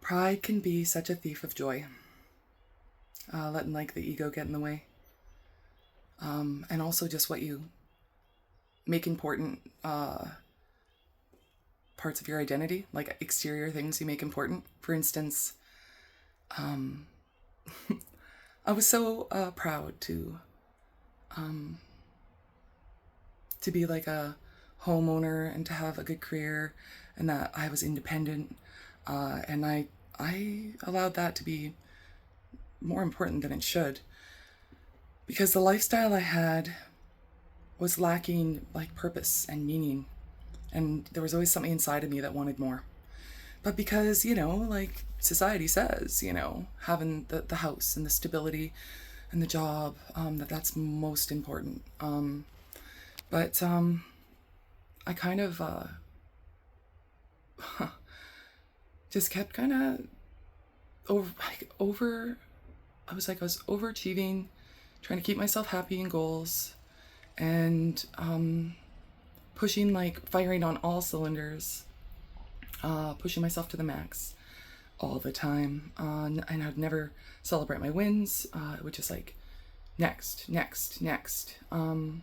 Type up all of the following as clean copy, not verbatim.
Pride can be such a thief of joy, letting like the ego get in the way. And also just what you make important parts of your identity, like exterior things you make important. For instance, I was so proud to be like a homeowner and to have a good career, and that I was independent, and I allowed that to be more important than it should, because the lifestyle I had was lacking like purpose and meaning, and there was always something inside of me that wanted more. But because, like society says, having the house and the stability and the job, that's most important. But I kind of just kept kind of I was overachieving, trying to keep myself happy in goals, and pushing, like firing on all cylinders, pushing myself to the max all the time. And I'd never celebrate my wins. It would just like next, next, next. And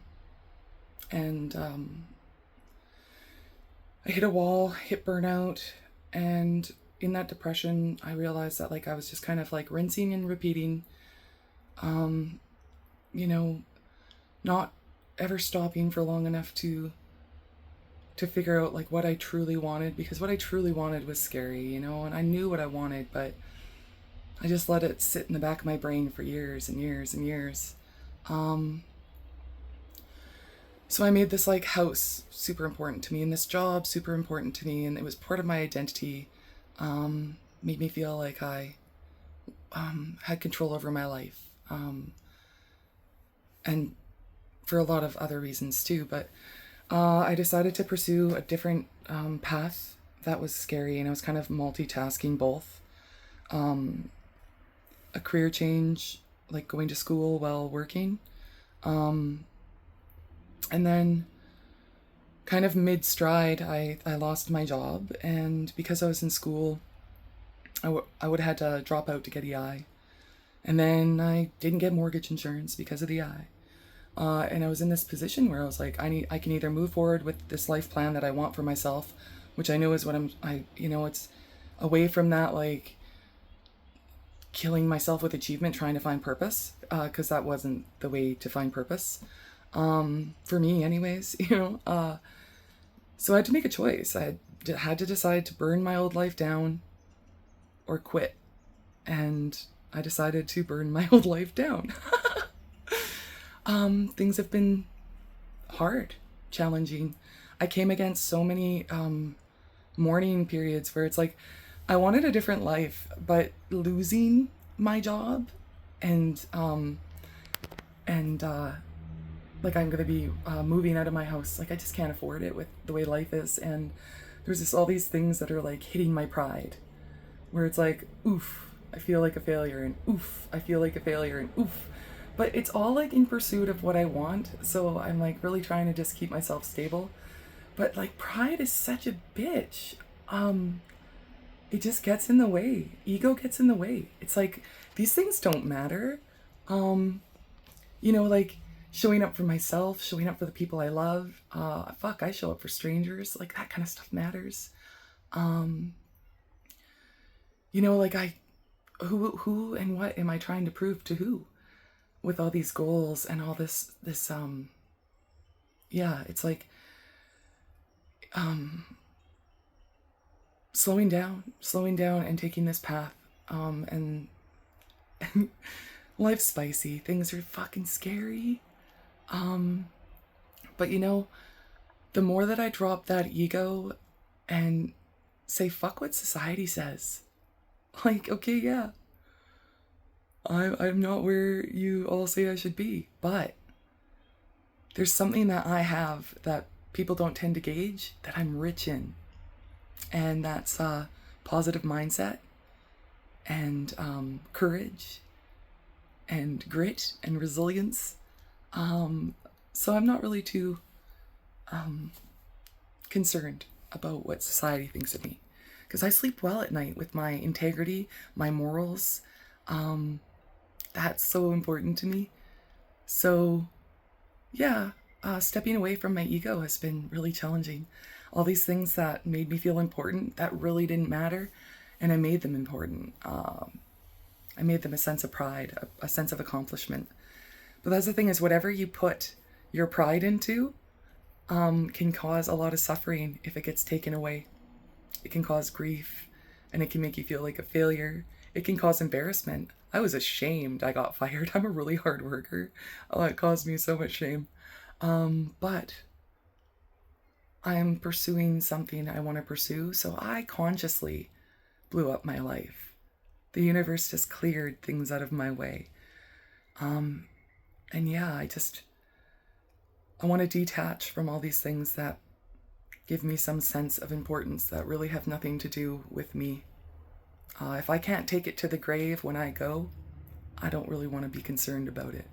I hit a wall, hit burnout, and in that depression, I realized that like I was just kind of like rinsing and repeating, not ever stopping for long enough to figure out like what I truly wanted, because what I truly wanted was scary, and I knew what I wanted, but I just let it sit in the back of my brain for years and years and years. So I made this like house super important to me, and this job super important to me, and it was part of my identity. Made me feel like I had control over my life, and for a lot of other reasons too. But I decided to pursue a different path that was scary, and I was kind of multitasking both. A career change, like going to school while working. And then kind of mid-stride, I lost my job, and because I was in school, I would have had to drop out to get EI. And then I didn't get mortgage insurance because of the EI. And I was in this position where I was like, I can either move forward with this life plan that I want for myself, which I know is what it's away from that, like killing myself with achievement, trying to find purpose, because that wasn't the way to find purpose. For me anyways, so I had to make a choice. I had to decide to burn my old life down or quit. And I decided to burn my old life down. Things have been hard, challenging. I came against so many mourning periods where it's like I wanted a different life, but losing my job and like I'm gonna be moving out of my house. Like I just can't afford it with the way life is, and there's just all these things that are like hitting my pride, where it's like, oof, I feel like a failure, and oof, I feel like a failure, and oof. But it's all like in pursuit of what I want, so I'm like really trying to just keep myself stable. But like pride is such a bitch. It just gets in the way. Ego gets in the way. It's like these things don't matter. Like showing up for myself, showing up for the people I love. I show up for strangers. Like that kind of stuff matters. Like who and what am I trying to prove to who with all these goals and all this it's like slowing down and taking this path, and life's spicy, things are fucking scary, but the more that I drop that ego and say fuck what society says, like, okay, yeah, I'm not where you all say I should be, but there's something that I have that people don't tend to gauge that I'm rich in, and that's positive mindset and courage and grit and resilience. So I'm not really too concerned about what society thinks of me, because I sleep well at night with my integrity, my morals. That's so important to me. So, yeah, stepping away from my ego has been really challenging. All these things that made me feel important that really didn't matter, and I made them important. I made them a sense of pride, a sense of accomplishment. But that's the thing is, whatever you put your pride into can cause a lot of suffering if it gets taken away. It can cause grief, and it can make you feel like a failure. It can cause embarrassment. I was ashamed I got fired. I'm a really hard worker. Oh, it caused me so much shame. But I am pursuing something I want to pursue, so I consciously blew up my life. The universe just cleared things out of my way. And yeah, I want to detach from all these things that give me some sense of importance that really have nothing to do with me. If I can't take it to the grave when I go, I don't really want to be concerned about it.